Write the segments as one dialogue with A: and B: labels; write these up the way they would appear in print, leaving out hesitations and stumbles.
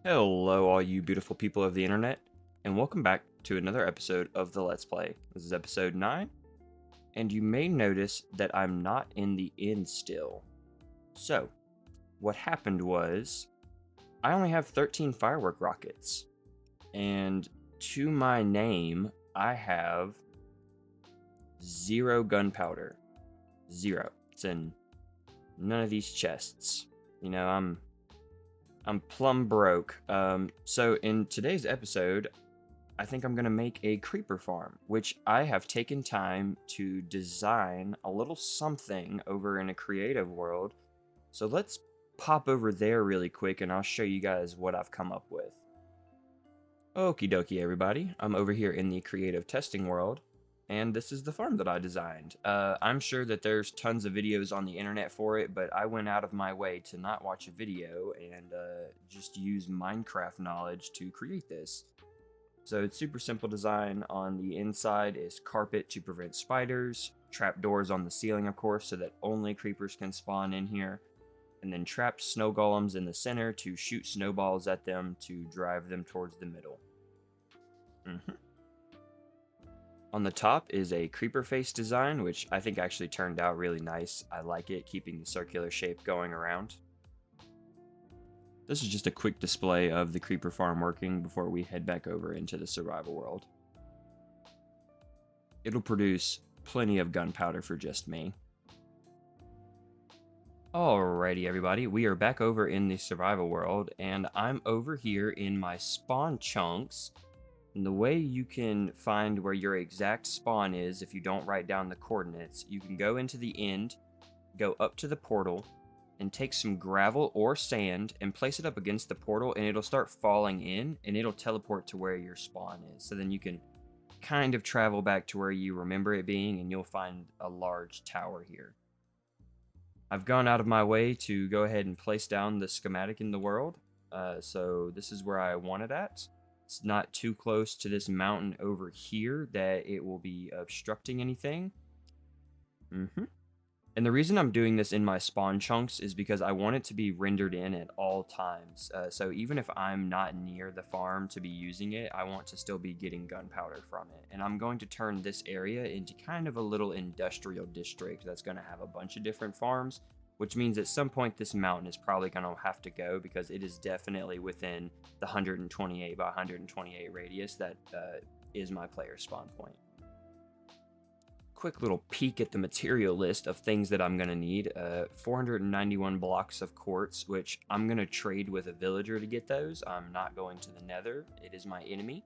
A: Hello, all you beautiful people of the internet, and welcome back to another episode of the Let's Play. This is episode 9, and you may notice that I'm not in the inn still. So, what happened was, I only have 13 firework rockets, and to my name, I have 0 gunpowder. 0. It's in none of these chests. I'm plumb broke. So in today's episode, I think I'm gonna make a creeper farm, which I have taken time to design a little something over in a creative world. So let's pop over there really quick and I'll show you guys what I've come up with. Okie dokie, everybody. I'm over here in the creative testing world, and this is the farm that I designed. I'm sure that there's tons of videos on the internet for it, but I went out of my way to not watch a video and just use Minecraft knowledge to create this. So it's super simple design. On the inside is carpet to prevent spiders, trapdoors on the ceiling, of course, so that only creepers can spawn in here, and then trapped snow golems in the center to shoot snowballs at them to drive them towards the middle. On the top is a creeper face design, which I think actually turned out really nice. I like it, keeping the circular shape going around. This is just a quick display of the creeper farm working before we head back over into the survival world. It'll produce plenty of gunpowder for just me. Alrighty, everybody, we are back over in the survival world, and I'm over here in my spawn chunks. And the way you can find where your exact spawn is if you don't write down the coordinates, you can go into the end, go up to the portal, and take some gravel or sand and place it up against the portal, and it'll start falling in, and it'll teleport to where your spawn is. So then you can kind of travel back to where you remember it being, and you'll find a large tower here. I've gone out of my way to go ahead and place down the schematic in the world. So this is where I want it at. It's not too close to this mountain over here that it will be obstructing anything. And the reason I'm doing this in my spawn chunks is because I want it to be rendered in at all times. So even if I'm not near the farm to be using it, I want to still be getting gunpowder from it. And I'm going to turn this area into kind of a little industrial district that's going to have a bunch of different farms, which means at some point this mountain is probably going to have to go because it is definitely within the 128 by 128 radius that is my player spawn point. Quick little peek at the material list of things that I'm going to need. 491 blocks of quartz, which I'm going to trade with a villager to get those. I'm not going to the nether. It is my enemy.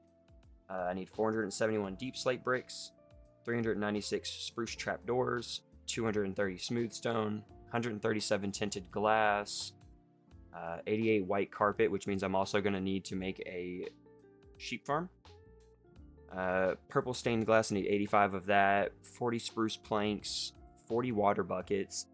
A: I need 471 deep slate bricks, 396 spruce trapdoors, 230 smooth stone, 137 tinted glass, 88 white carpet, which means I'm also going to need to make a sheep farm. Purple stained glass, I need 85 of that, 40 spruce planks, 40 water buckets,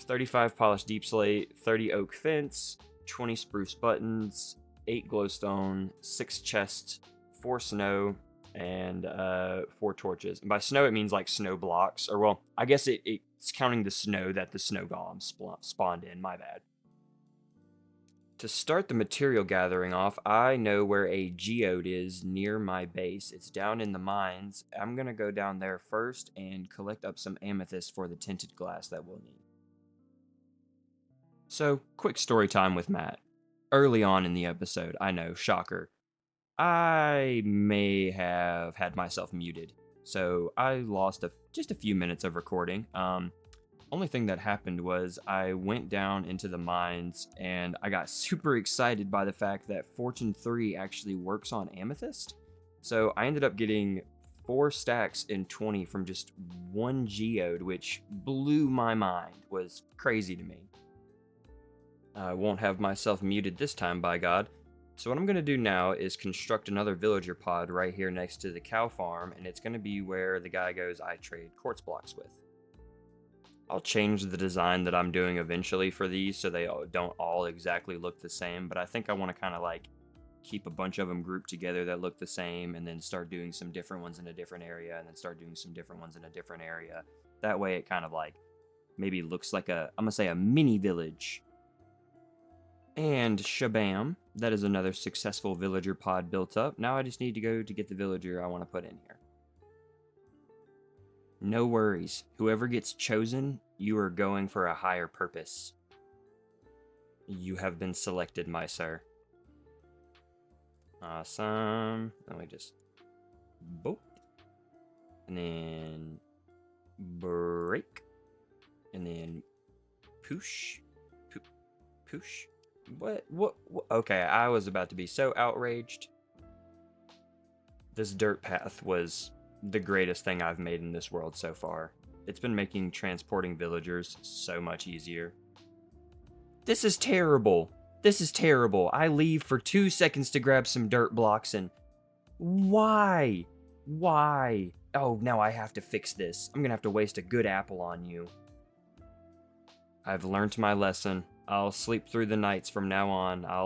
A: 35 polished deep slate, 30 oak fence, 20 spruce buttons, 8 glowstone, 6 chests, 4 snow, and 4 torches. And by snow, it means like snow blocks, or well, I guess it's counting the snow that the snow golem spawned in, my bad. To start the material gathering off, I know where a geode is near my base. It's down in the mines. I'm going to go down there first and collect up some amethyst for the tinted glass that we'll need. So, quick story time with Matt. Early on in the episode, I know, shocker, I may have had myself muted. So, I lost just a few minutes of recording. Only thing that happened was I went down into the mines and I got super excited by the fact that Fortune 3 actually works on amethyst. So I ended up getting 4 stacks in 20 from just one geode, which blew my mind, was crazy to me. I won't have myself muted this time, by God. So what I'm going to do now is construct another villager pod right here next to the cow farm, and it's going to be where the guy goes I trade quartz blocks with. I'll change the design that I'm doing eventually for these so they don't all exactly look the same, but I think I want to kind of like keep a bunch of them grouped together that look the same and then start doing some different ones in a different area and then start doing some different ones in a different area. That way it kind of like maybe looks like I'm going to say a mini village. And shabam, that is another successful villager pod built up. Now I just need to go to get the villager I want to put in here. No worries. Whoever gets chosen, you are going for a higher purpose. You have been selected, my sir. Awesome. Let me just boop. And then break. And then poosh. Poosh. What? Okay, I was about to be so outraged. This dirt path was the greatest thing I've made in this world so far. It's been making transporting villagers so much easier. This is terrible. This is terrible. I leave for 2 seconds to grab some dirt blocks and... Why? Why? Oh, now I have to fix this. I'm gonna have to waste a good apple on you. I've learned my lesson. I'll sleep through the nights from now on. I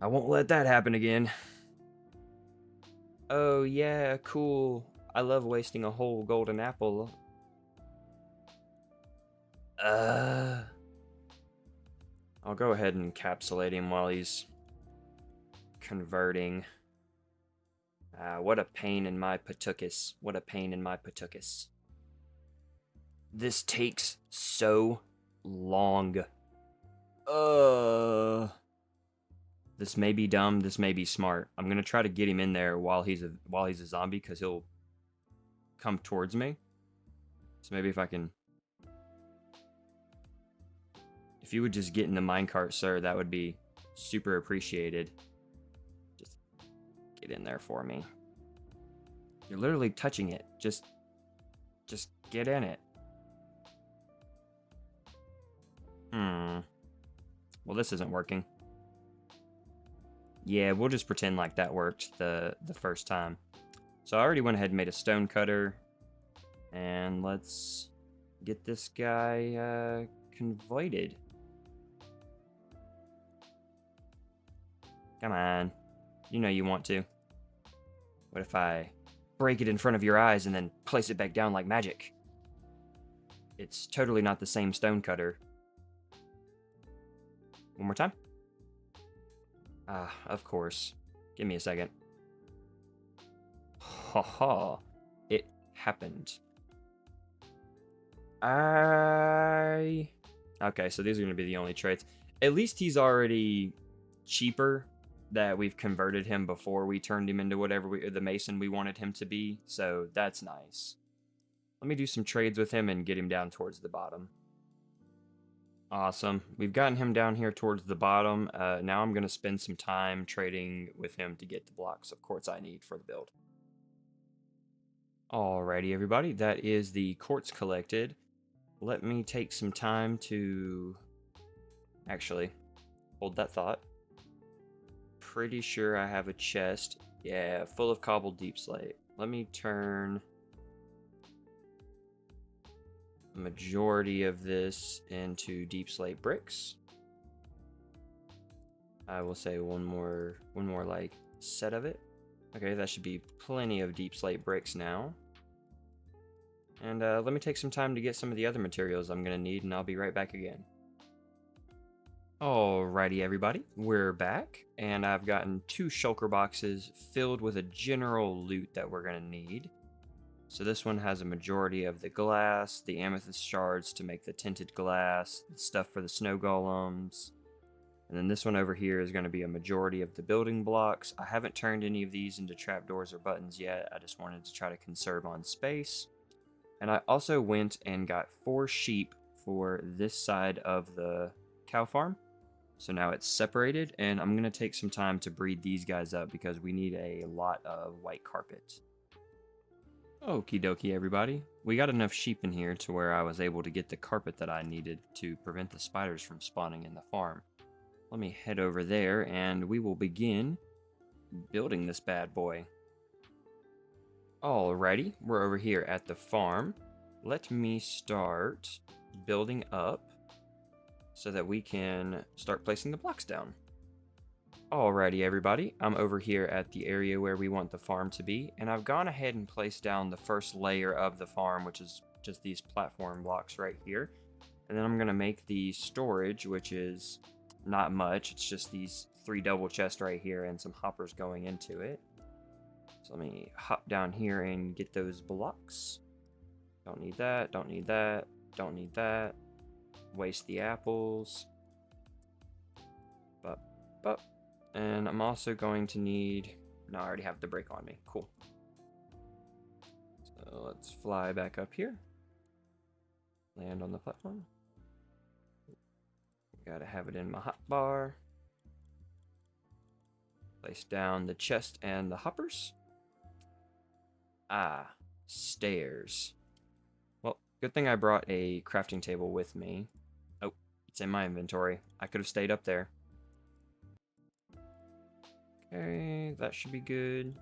A: won't let that happen again. Oh, yeah, cool. I love wasting a whole golden apple. I'll go ahead and encapsulate him while he's converting. What a pain in my patookus. What a pain in my patookus. This takes so long. This may be dumb, this may be smart. I'm gonna try to get him in there while he's a zombie, because he'll come towards me. So maybe if I can... If you would just get in the minecart, sir, that would be super appreciated. Just get in there for me. You're literally touching it. Just get in it. Well, this isn't working. Yeah, we'll just pretend like that worked the first time. So I already went ahead and made a stone cutter. And let's get this guy converted. Come on. You know you want to. What if I break it in front of your eyes and then place it back down like magic? It's totally not the same stone cutter. One more time. Of course. Give me a second. Ha ha. It happened. Okay, so these are going to be the only traits. At least he's already cheaper, that we've converted him before we turned him into whatever the mason we wanted him to be. So that's nice. Let me do some trades with him and get him down towards the bottom. Awesome. We've gotten him down here towards the bottom. Now I'm going to spend some time trading with him to get the blocks of quartz I need for the build. Alrighty, everybody. That is the quartz collected. Let me take some time to... Actually, hold that thought. Pretty sure I have a chest. Yeah, full of cobbled deep slate. Let me turn... majority of this into deep slate bricks. I will say one more like set of it. Okay, that should be plenty of deep slate bricks now. And let me take some time to get some of the other materials I'm gonna need, and I'll be right back again. Alrighty, everybody, we're back, and I've gotten 2 shulker boxes filled with a general loot that we're gonna need. So this one has a majority of the glass, the amethyst shards to make the tinted glass, the stuff for the snow golems. And then this one over here is going to be a majority of the building blocks. I haven't turned any of these into trapdoors or buttons yet. I just wanted to try to conserve on space. And I also went and got 4 sheep for this side of the cow farm. So now it's separated, and I'm going to take some time to breed these guys up because we need a lot of white carpet. Okie dokie, everybody. We got enough sheep in here to where I was able to get the carpet that I needed to prevent the spiders from spawning in the farm. Let me head over there and we will begin building this bad boy. Alrighty, we're over here at the farm. Let me start building up so that we can start placing the blocks down. Alrighty, everybody, I'm over here at the area where we want the farm to be, and I've gone ahead and placed down the first layer of the farm, which is just these platform blocks right here. And then I'm going to make the storage, which is not much. It's just these 3 double chests right here and some hoppers going into it. So let me hop down here and get those blocks. Don't need that, don't need that, don't need that. Waste the apples. But, and I'm also going to need, no, I already have the brake on me, cool. So let's fly back up here. Land on the platform. Gotta have it in my hotbar. Place down the chest and the hoppers. Ah, stairs. Well, good thing I brought a crafting table with me. Oh, it's in my inventory. I could have stayed up there. Okay, that should be good.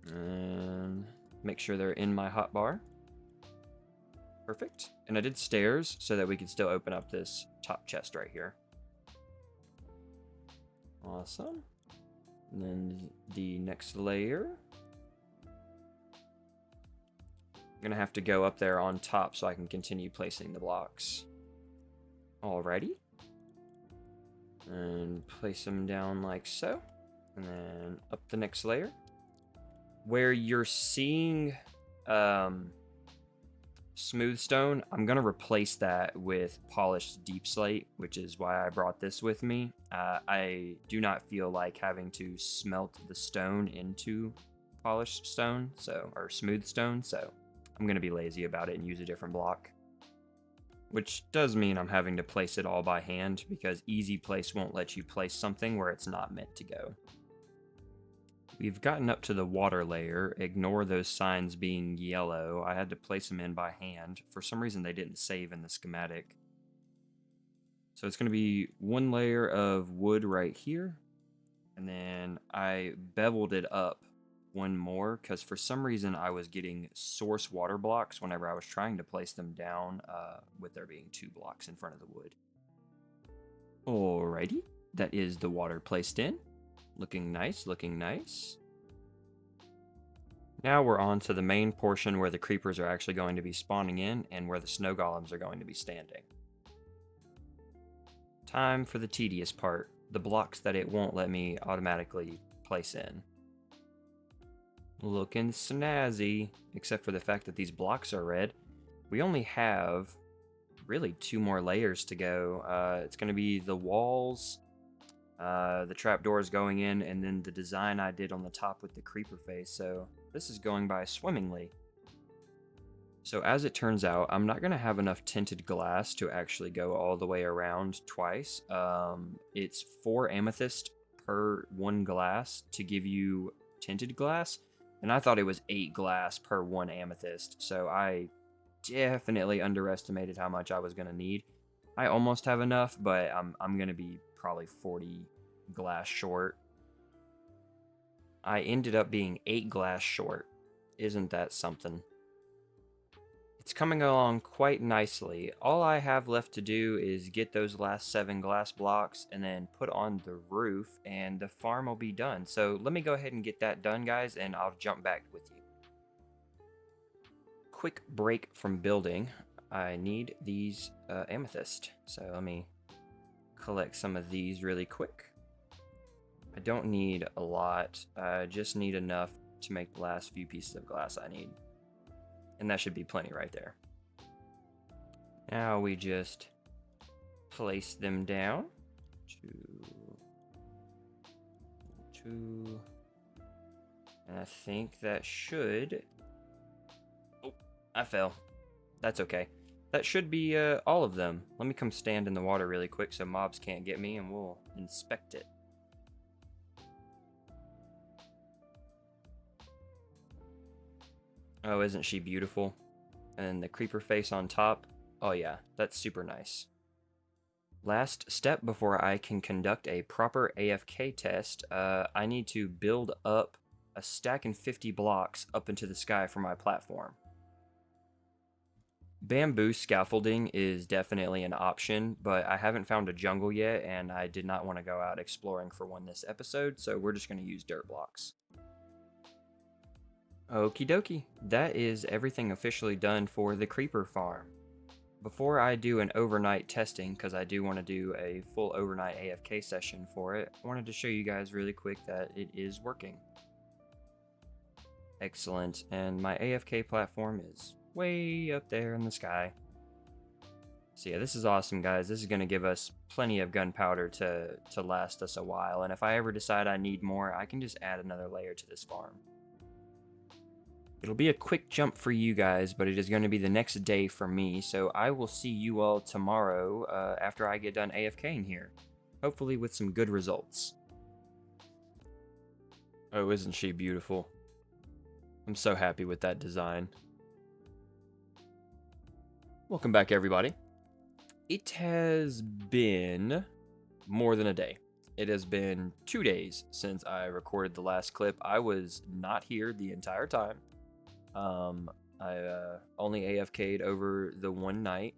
A: And make sure they're in my hotbar. Perfect. And I did stairs so that we could still open up this top chest right here. Awesome. And then the next layer. I'm gonna have to go up there on top so I can continue placing the blocks. Alrighty. And place them down like so. And then up the next layer. Where you're seeing smooth stone, I'm gonna replace that with polished deep slate, which is why I brought this with me. I do not feel like having to smelt the stone into polished stone, or smooth stone, so I'm gonna be lazy about it and use a different block. Which does mean I'm having to place it all by hand, because Easy Place won't let you place something where it's not meant to go. We've gotten up to the water layer. Ignore those signs being yellow. I had to place them in by hand. For some reason, they didn't save in the schematic. So it's going to be 1 layer of wood right here. And then I beveled it up 1 more because for some reason I was getting source water blocks whenever I was trying to place them down with there being 2 blocks in front of the wood. Alrighty, that is the water placed in. Looking nice, looking nice. Now we're on to the main portion where the creepers are actually going to be spawning in and where the snow golems are going to be standing. Time for the tedious part, the blocks that it won't let me automatically place in. Looking snazzy, except for the fact that these blocks are red. We only have really 2 more layers to go. It's going to be the walls, the trapdoors going in, and then the design I did on the top with the creeper face, so this is going by swimmingly. So as it turns out, I'm not going to have enough tinted glass to actually go all the way around twice. It's 4 amethyst per 1 glass to give you tinted glass, and I thought it was 8 glass per 1 amethyst, so I definitely underestimated how much I was going to need. I almost have enough, but I'm going to be probably 40 glass short. I ended up being 8 glass short. Isn't that something? It's coming along quite nicely. All I have left to do is get those last 7 glass blocks and then put on the roof, and the farm will be done. So let me go ahead and get that done, guys, and I'll jump back with you. Quick break from building. I need these amethyst, so let me collect some of these really quick. I don't need a lot, I just need enough to make the last few pieces of glass I need. And that should be plenty right there. Now we just place them down. 2. And I think that should... Oh, I fell. That's okay. That should be all of them. Let me come stand in the water really quick so mobs can't get me, and we'll inspect it. Oh, isn't she beautiful? And then the creeper face on top. Oh yeah, that's super nice. Last step before I can conduct a proper AFK test, I need to build up a stack and 50 blocks up into the sky for my platform. Bamboo scaffolding is definitely an option, but I haven't found a jungle yet, and I did not want to go out exploring for one this episode, so we're just going to use dirt blocks. Okie dokie, that is everything officially done for the creeper farm. Before I do an overnight testing, because I do want to do a full overnight AFK session for it, I wanted to show you guys really quick that it is working. Excellent, and my AFK platform is way up there in the sky. So yeah, this is awesome, guys. This is going to give us plenty of gunpowder to last us a while, and if I ever decide I need more, I can just add another layer to this farm. It'll be a quick jump for you guys, but it is going to be the next day for me, so I will see you all tomorrow after I get done AFKing here. Hopefully with some good results. Oh, isn't she beautiful? I'm so happy with that design. Welcome back, everybody. It has been more than a day. It has been 2 days since I recorded the last clip. I was not here the entire time. I only AFK'd over the one night.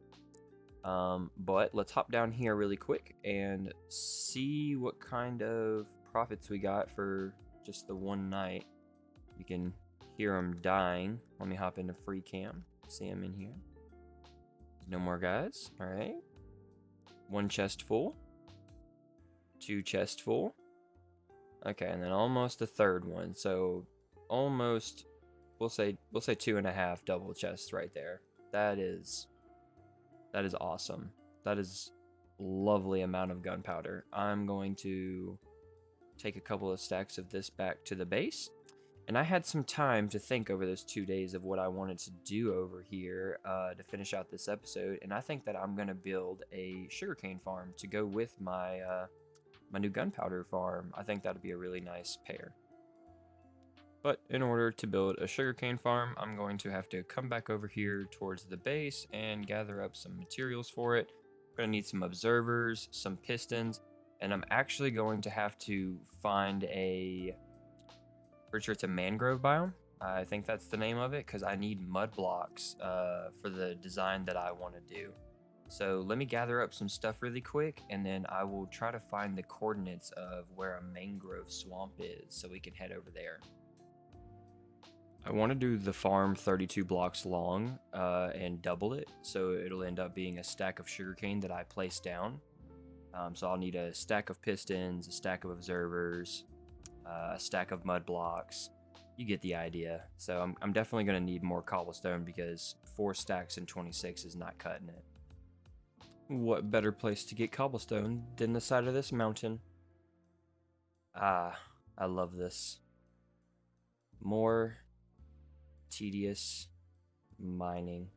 A: But let's hop down here really quick and see what kind of profits we got for just the one night. You can hear them dying. Let me hop into free cam. See them in here. No more guys. All right. One chest full. Two chest full. Okay, and then almost a third one. So almost, we'll say 2.5 double chests right there. That is awesome. That is lovely amount of gunpowder. I'm going to take a couple of stacks of this back to the base. And I had some time to think over those 2 days of what I wanted to do over here to finish out this episode. And I think that I'm going to build a sugarcane farm to go with my my new gunpowder farm. I think that'd be a really nice pair. But in order to build a sugarcane farm, I'm going to have to come back over here towards the base and gather up some materials for it. I'm going to need some observers, some pistons, and I'm actually going to have to find a... Pretty sure it's a mangrove biome. I think that's the name of it because I need mud blocks for the design that I want to do. So let me gather up some stuff really quick and then I will try to find the coordinates of where a mangrove swamp is so we can head over there. I want to do the farm 32 blocks long and double it, so it'll end up being a stack of sugarcane that I place down. So I'll need a stack of pistons, a stack of observers, a stack of mud blocks. You get the idea. So I'm definitely going to need more cobblestone because 4 stacks and 26 is not cutting it. What better place to get cobblestone than the side of this mountain? Ah, I love this. More tedious mining.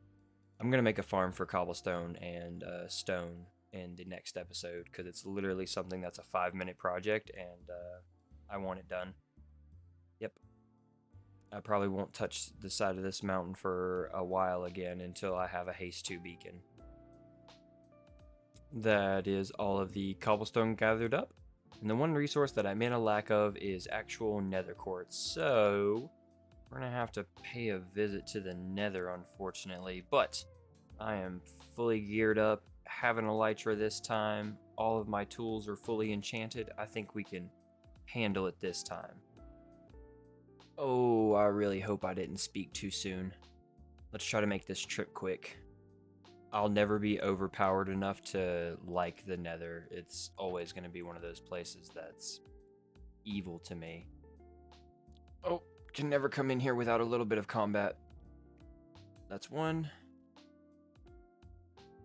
A: I'm going to make a farm for cobblestone and stone in the next episode because it's literally something that's a 5-minute project and I want it done. Yep. I probably won't touch the side of this mountain for a while again until I have a haste 2 beacon. That is all of the cobblestone gathered up. And the one resource that I'm in a lack of is actual nether quartz. So we're going to have to pay a visit to the nether, unfortunately. But I am fully geared up, having elytra this time. All of my tools are fully enchanted. I think we can handle it this time. Oh, I really hope I didn't speak too soon. Let's try to make this trip quick. I'll never be overpowered enough to like the nether. It's always going to be one of those places that's evil to me. Oh, can never come in here without a little bit of combat. That's 1.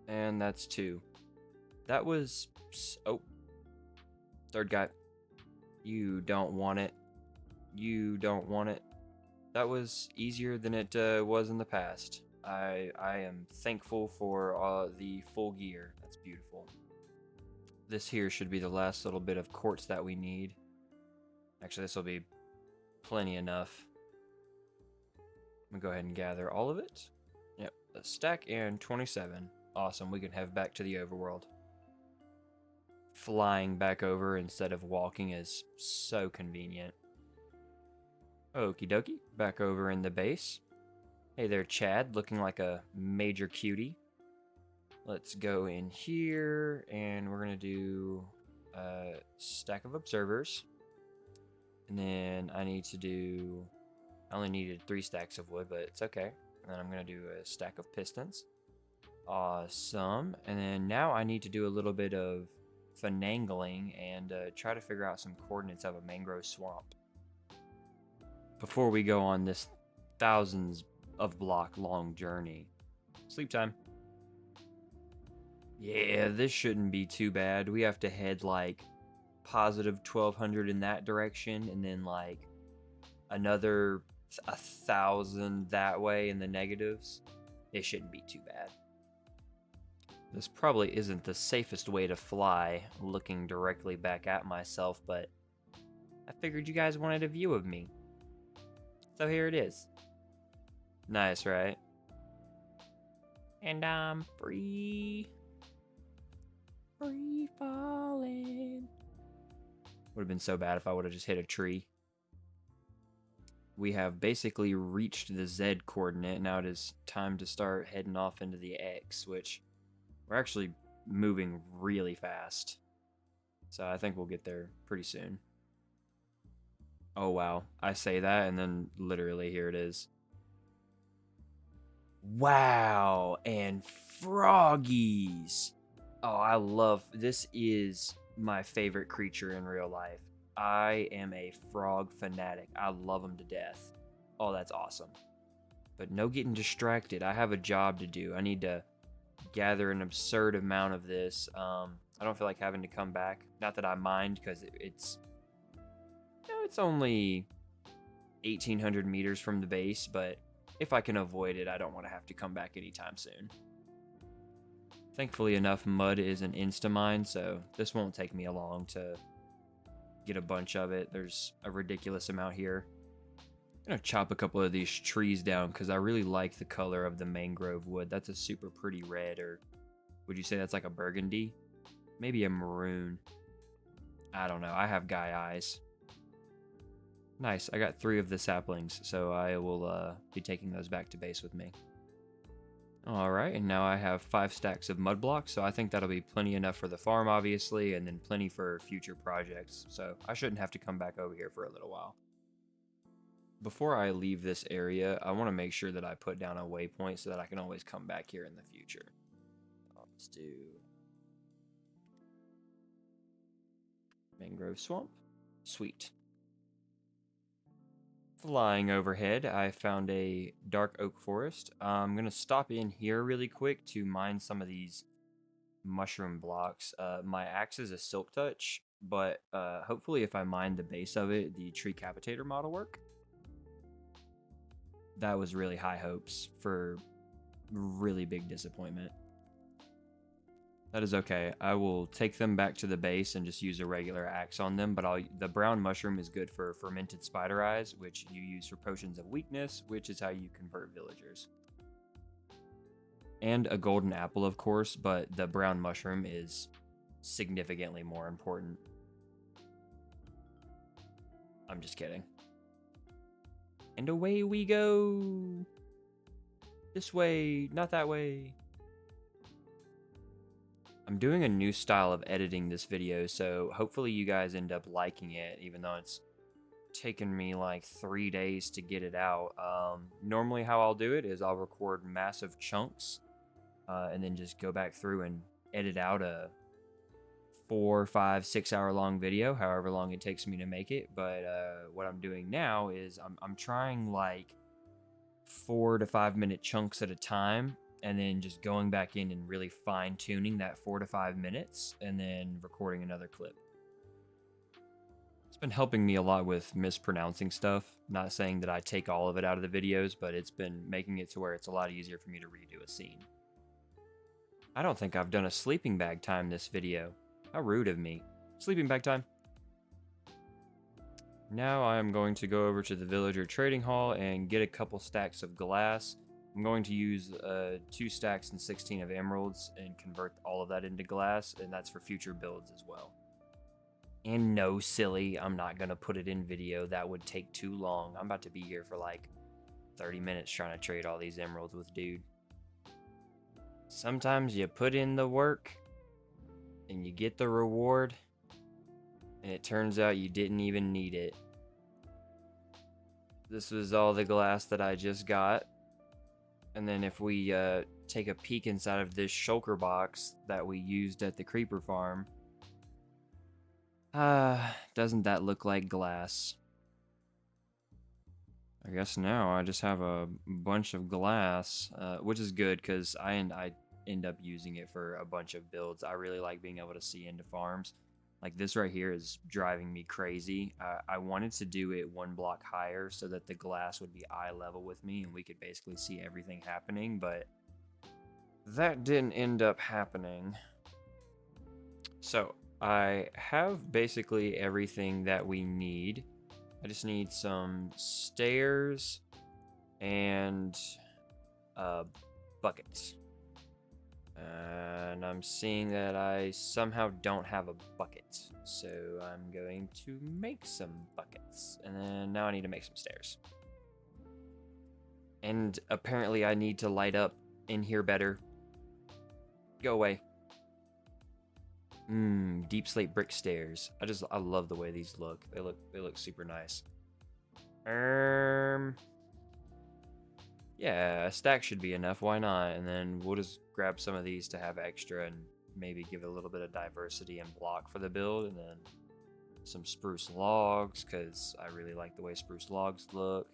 A: And that's 2. That was... Oh. Third guy. You don't want it. You don't want it. That was easier than it was in the past. I am thankful for the full gear. That's beautiful. This here should be the last little bit of quartz that we need. Actually, this will be plenty enough. I'm gonna go ahead and gather all of it. Yep, a stack and 27. Awesome, we can head back to the overworld. Flying back over instead of walking is so convenient. Okie dokie, back over in the base. Hey there, Chad, looking like a major cutie. Let's go in here, and we're going to do a stack of observers. And then I need to do... I only needed 3 stacks of wood, but it's okay. And then I'm going to do a stack of pistons. Awesome. And then now I need to do a little bit of finagling and try to figure out some coordinates of a mangrove swamp before we go on this thousands of block long journey. Sleep time. Yeah, this shouldn't be too bad. We have to head like positive 1200 in that direction and then like another 1000 that way in the negatives. It shouldn't be too bad. This probably isn't the safest way to fly, looking directly back at myself, but I figured you guys wanted a view of me. So here it is. Nice, right? And I'm free. Free falling. Would have been so bad if I would have just hit a tree. We have basically reached the Z coordinate. Now it is time to start heading off into the X, which we're actually moving really fast. So I think we'll get there pretty soon. Oh wow, I say that and then literally here it is. Wow, and froggies. Oh, I love, this is my favorite creature in real life. I am a frog fanatic. I love them to death. Oh, that's awesome. But no getting distracted. I have a job to do. I need to gather an absurd amount of this. I don't feel like having to come back. Not that I mind, because it's only 1,800 meters from the base, but if I can avoid it, I don't want to have to come back anytime soon. Thankfully enough, mud is an insta-mine, so this won't take me long to get a bunch of it. There's a ridiculous amount here. I'm gonna chop a couple of these trees down because I really like the color of the mangrove wood. That's a super pretty red, or would you say that's like a burgundy? Maybe a maroon. I don't know. I have guy eyes. Nice. I got 3 of the saplings, so I will be taking those back to base with me. Alright, and now I have 5 stacks of mud blocks, so I think that'll be plenty enough for the farm, obviously, and then plenty for future projects, so I shouldn't have to come back over here for a little while. Before I leave this area, I want to make sure that I put down a waypoint so that I can always come back here in the future. Let's do mangrove swamp. Sweet. Flying overhead, I found a dark oak forest. I'm going to stop in here really quick to mine some of these mushroom blocks. My axe is a silk touch, but hopefully if I mine the base of it, the tree capitator mod will work. That was really high hopes for really big disappointment. That is okay. I will take them back to the base and just use a regular axe on them, but the brown mushroom is good for fermented spider eyes, which you use for potions of weakness, which is how you convert villagers. And a golden apple, of course, but the brown mushroom is significantly more important. I'm just kidding. And away we go. This way, not that way. I'm doing a new style of editing this video, so hopefully you guys end up liking it, even though it's taken me like 3 days to get it out. Normally how I'll do it is I'll record massive chunks and then just go back through and edit out a 4, 5, 6 hour long video, however long it takes me to make it. But what I'm doing now is I'm trying like 4 to 5 minute chunks at a time, and then just going back in and really fine tuning that 4 to 5 minutes and then recording another clip. It's been helping me a lot with mispronouncing stuff. Not saying that I take all of it out of the videos, but it's been making it to where it's a lot easier for me to redo a scene. I don't think I've done a sleeping bag time this video. How rude of me. Sleeping bag time. Now I'm going to go over to the villager trading hall and get a couple stacks of glass. I'm going to use 2 stacks and 16 of emeralds and convert all of that into glass, and that's for future builds as well. And no, silly, I'm not going to put it in video. That would take too long. I'm about to be here for like 30 minutes trying to trade all these emeralds with dude. Sometimes you put in the work and you get the reward, and it turns out you didn't even need it. This was all the glass that I just got. And then if we take a peek inside of this shulker box that we used at the creeper farm. Doesn't that look like glass? I guess now I just have a bunch of glass, which is good because I end up using it for a bunch of builds. I really like being able to see into farms. Like this right here is driving me crazy. I wanted to do it one block higher so that the glass would be eye level with me and we could basically see everything happening, but that didn't end up happening. So I have basically everything that we need. I just need some stairs and buckets. And I'm seeing that I somehow don't have a bucket. So I'm going to make some buckets. And then now I need to make some stairs. And apparently I need to light up in here better. Go away. Deep slate brick stairs. I love the way these look. They look super nice. Yeah, a stack should be enough. Why not? And then we'll just grab some of these to have extra and maybe give it a little bit of diversity and block for the build. And then some spruce logs, because I really like the way spruce logs look.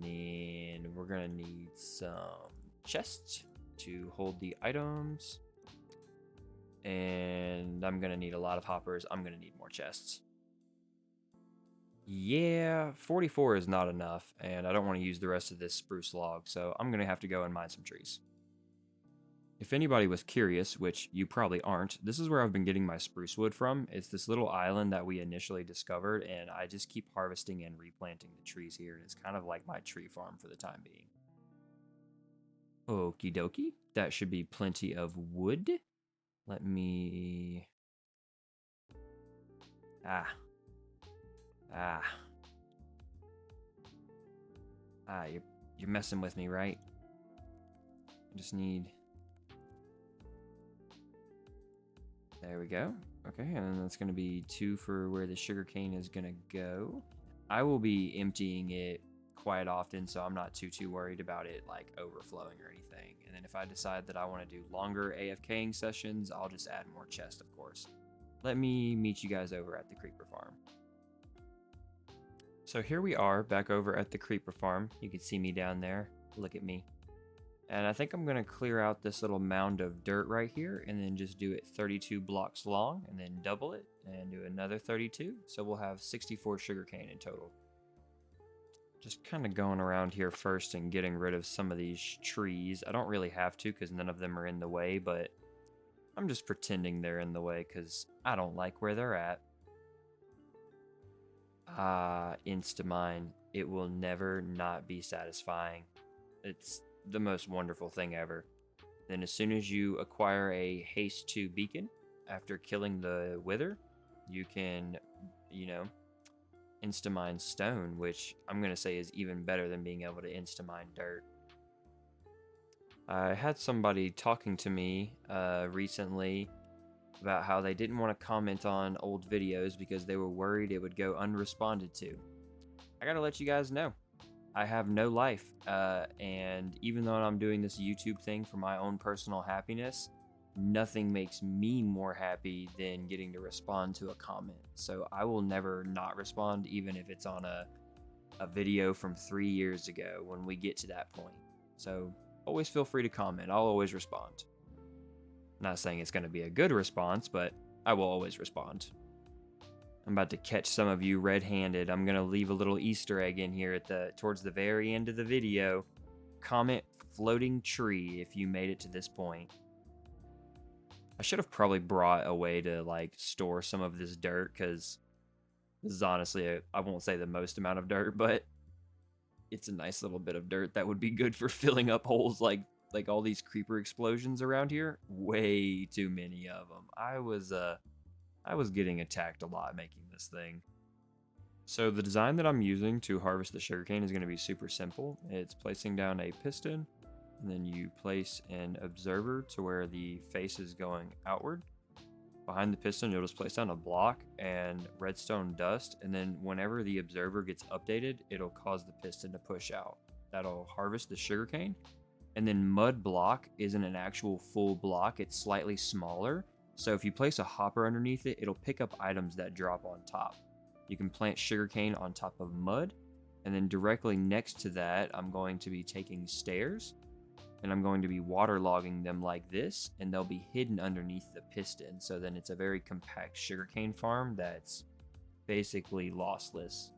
A: And we're gonna need some chests to hold the items. And I'm gonna need a lot of hoppers. I'm gonna need more chests. Yeah, 44 is not enough, and I don't want to use the rest of this spruce log, so I'm gonna have to go and mine some trees. If anybody was curious, which you probably aren't, this is where I've been getting my spruce wood from. It's this little island that we initially discovered, and I just keep harvesting and replanting the trees here, and it's kind of like my tree farm for the time being. Okie dokie, that should be plenty of wood. Let me... you're messing with me, right? I just need... There we go. Okay, and then that's going to be 2 for where the sugarcane is going to go. I will be emptying it quite often, so I'm not too worried about it like overflowing or anything. And then if I decide that I want to do longer AFKing sessions, I'll just add more chests, of course. Let me meet you guys over at the creeper farm. So here we are back over at the creeper farm. You can see me down there. Look at me. And I think I'm going to clear out this little mound of dirt right here and then just do it 32 blocks long and then double it and do another 32. So we'll have 64 sugarcane in total. Just kind of going around here first and getting rid of some of these trees. I don't really have to because none of them are in the way, but I'm just pretending they're in the way because I don't like where they're at. Instamine. It will never not be satisfying. It's the most wonderful thing ever. Then as soon as you acquire a haste 2 beacon after killing the wither, you can, instamine stone, which I'm going to say is even better than being able to instamine dirt. I had somebody talking to me recently about how they didn't want to comment on old videos because they were worried it would go unresponded to. I gotta let you guys know. I have no life, and even though I'm doing this YouTube thing for my own personal happiness, nothing makes me more happy than getting to respond to a comment. So I will never not respond, even if it's on a video from 3 years ago when we get to that point. So always feel free to comment. I'll always respond. Not saying it's going to be a good response, but I will always respond. I'm about to catch some of you red-handed. I'm going to leave a little Easter egg in here towards the very end of the video. Comment floating tree if you made it to this point. I should have probably brought a way to store some of this dirt because this is honestly, I won't say the most amount of dirt, but it's a nice little bit of dirt that would be good for filling up holes like all these creeper explosions around here. Way too many of them. I was getting attacked a lot making this thing. So the design that I'm using to harvest the sugarcane is going to be super simple. It's placing down a piston, and then you place an observer to where the face is going outward. Behind the piston, you'll just place down a block and redstone dust, and then whenever the observer gets updated, it'll cause the piston to push out. That'll harvest the sugarcane, And then mud block isn't an actual full block, it's slightly smaller. So if you place a hopper underneath it, it'll pick up items that drop on top. You can plant sugarcane on top of mud. And then directly next to that, I'm going to be taking stairs and I'm going to be waterlogging them like this, and they'll be hidden underneath the piston. So then it's a very compact sugarcane farm that's basically lossless.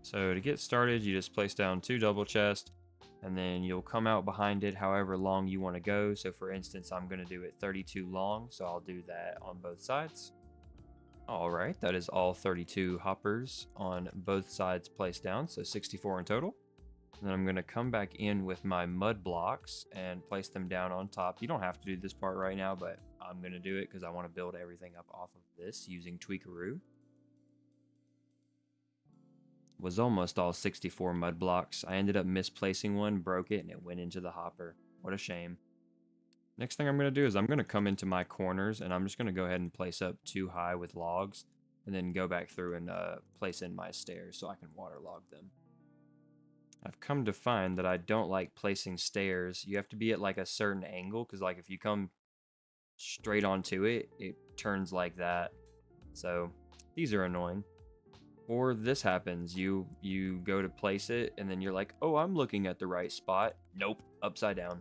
A: So to get started, you just place down 2 double chests, and then you'll come out behind it however long you want to go. So for instance, I'm going to do it 32 long, so I'll do that on both sides. All right, that is all 32 hoppers on both sides placed down, so 64 in total. Then I'm going to come back in with my mud blocks and place them down on top. You don't have to do this part right now, but I'm going to do it because I want to build everything up off of this using Tweakaroo. Was almost all 64 mud blocks. I ended up misplacing one, broke it, and it went into the hopper. What a shame. Next thing I'm going to do is I'm going to come into my corners, and I'm just going to go ahead and place up 2 high with logs, and then go back through and place in my stairs so I can waterlog them. I've come to find that I don't like placing stairs. You have to be at like a certain angle, because like if you come straight onto it, it turns like that. So these are annoying. Or this happens, you go to place it, and then you're like, oh, I'm looking at the right spot. Nope, upside down.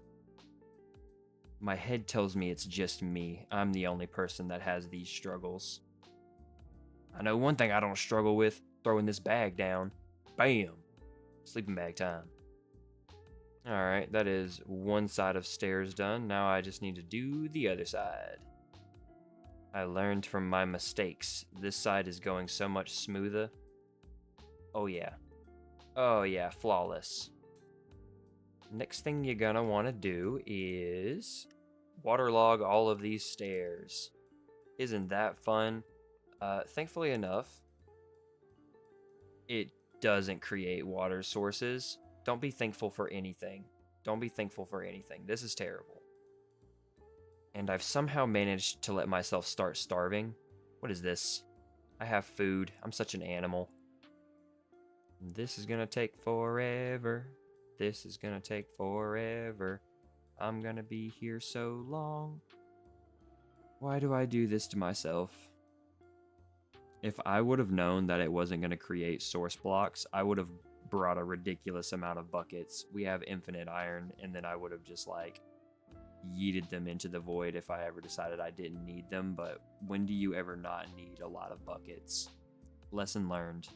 A: My head tells me it's just me. I'm the only person that has these struggles. I know one thing I don't struggle with, throwing this bag down. Bam! Sleeping bag time. Alright, that is one side of stairs done. Now I just need to do the other side. I learned from my mistakes. This side is going so much smoother. Oh yeah. Oh yeah, flawless. Next thing you're gonna want to do is waterlog all of these stairs. Isn't that fun? Thankfully enough, it doesn't create water sources. Don't be thankful for anything. Don't be thankful for anything. This is terrible. And I've somehow managed to let myself start starving. What is this? I have food. I'm such an animal. This is gonna take forever. This is gonna take forever. I'm gonna be here so long. Why do I do this to myself? If I would have known that it wasn't gonna create source blocks, I would have brought a ridiculous amount of buckets. We have infinite iron, and then I would have just like yeeted them into the void if I ever decided I didn't need them. But when do you ever not need a lot of buckets? Lesson learned.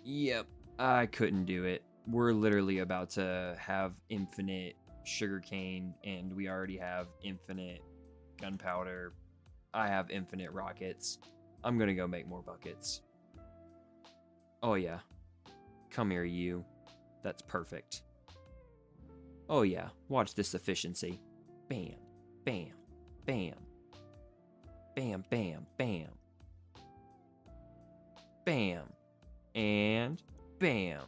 A: Yep, I couldn't do it. We're literally about to have infinite sugarcane, and we already have infinite gunpowder. I have infinite rockets. I'm gonna go make more buckets. Oh yeah. Come here, you. That's perfect. Oh yeah, watch this efficiency. Bam, bam, bam. Bam, bam, bam. Bam. And bam.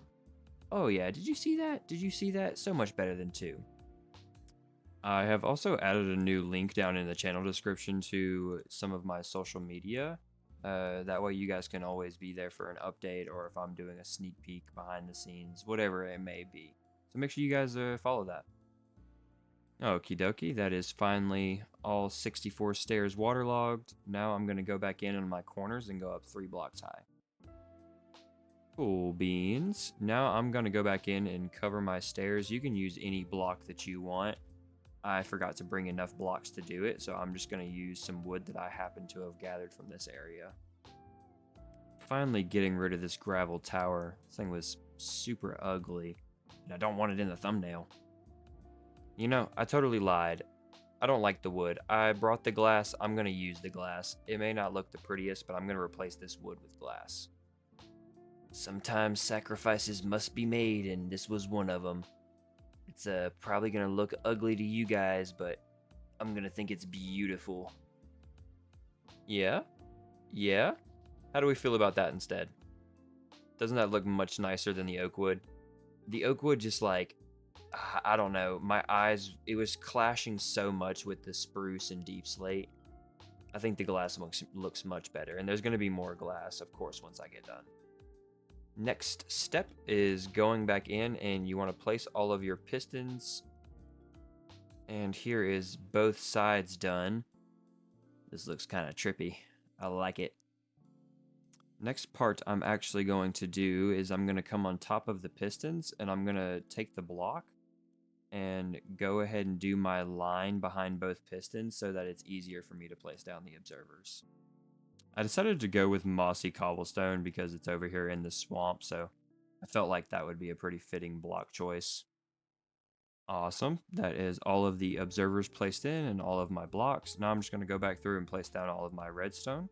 A: Oh yeah, did you see that? Did you see that? So much better than 2. I have also added a new link down in the channel description to some of my social media. That way you guys can always be there for an update, or if I'm doing a sneak peek behind the scenes, whatever it may be. So make sure you guys follow that. Okie dokie, that is finally all 64 stairs waterlogged. Now I'm going to go back in on my corners and go up 3 blocks high. Cool beans. Now I'm going to go back in and cover my stairs. You can use any block that you want. I forgot to bring enough blocks to do it, so I'm just going to use some wood that I happen to have gathered from this area. Finally getting rid of this gravel tower. This thing was super ugly, and I don't want it in the thumbnail. You know, I totally lied. I don't like the wood. I brought the glass. I'm going to use the glass. It may not look the prettiest, but I'm going to replace this wood with glass. Sometimes sacrifices must be made, and this was one of them. It's probably going to look ugly to you guys, but I'm going to think it's beautiful. Yeah? Yeah? How do we feel about that instead? Doesn't that look much nicer than the oak wood? The oak wood just like, I don't know, my eyes, it was clashing so much with the spruce and deep slate. I think the glass looks much better, and there's going to be more glass, of course, once I get done. Next step is going back in, and you want to place all of your pistons. And here is both sides done. This looks kind of trippy. I like it. Next part I'm actually going to do is I'm going to come on top of the pistons, and I'm going to take the block and go ahead and do my line behind both pistons so that it's easier for me to place down the observers. I decided to go with mossy cobblestone because it's over here in the swamp, so I felt like that would be a pretty fitting block choice. Awesome. That is all of the observers placed in and all of my blocks. Now I'm just going to go back through and place down all of my redstone.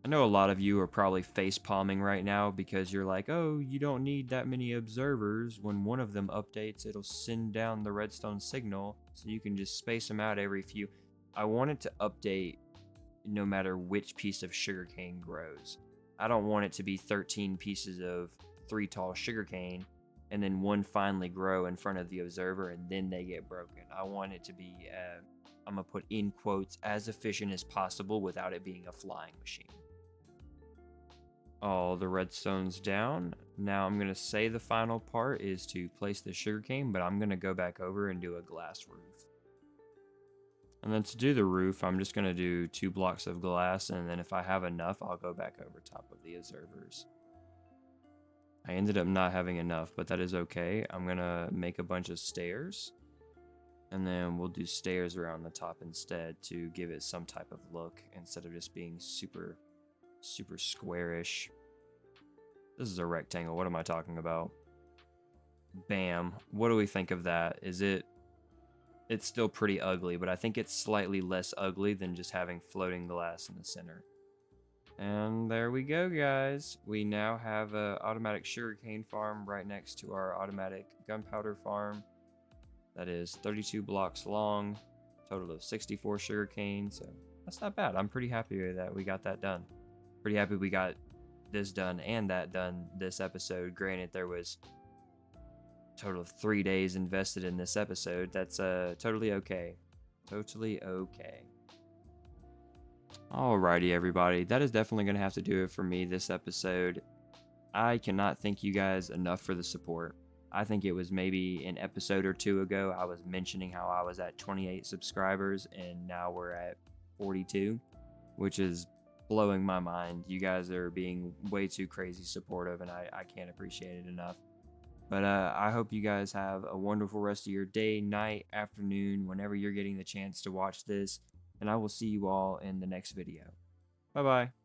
A: I know a lot of you are probably face palming right now because you're like, oh, you don't need that many observers. When one of them updates, it'll send down the redstone signal so you can just space them out every few. I want it to update no matter which piece of sugarcane grows. I don't want it to be 13 pieces of 3 tall sugarcane and then one finally grow in front of the observer and then they get broken. I want it to be, I'm going to put in quotes, as efficient as possible without it being a flying machine. All the redstone's down. Now I'm going to say the final part is to place the sugarcane, but I'm going to go back over and do a glass roof. And then to do the roof, I'm just going to do 2 blocks of glass, and then if I have enough, I'll go back over top of the observers. I ended up not having enough, but that is okay. I'm going to make a bunch of stairs, and then we'll do stairs around the top instead to give it some type of look instead of just being super squarish. This is a rectangle. What am I talking about? Bam. What do we think of that? It's still pretty ugly, but I think it's slightly less ugly than just having floating glass in the center. And there we go, guys. We now have an automatic sugarcane farm right next to our automatic gunpowder farm. That is 32 blocks long, total of 64 sugarcane. So that's not bad. I'm pretty happy that we got that done. Pretty happy we got this done and that done this episode. Granted, there was a total of 3 days invested in this episode. That's totally okay. Totally okay. Alrighty, everybody. That is definitely going to have to do it for me this episode. I cannot thank you guys enough for the support. I think it was maybe an episode or two ago I was mentioning how I was at 28 subscribers and now we're at 42, which is blowing my mind. You guys are being way too crazy supportive and I can't appreciate it enough. But I hope you guys have a wonderful rest of your day, night, afternoon, whenever you're getting the chance to watch this. And I will see you all in the next video. Bye-bye.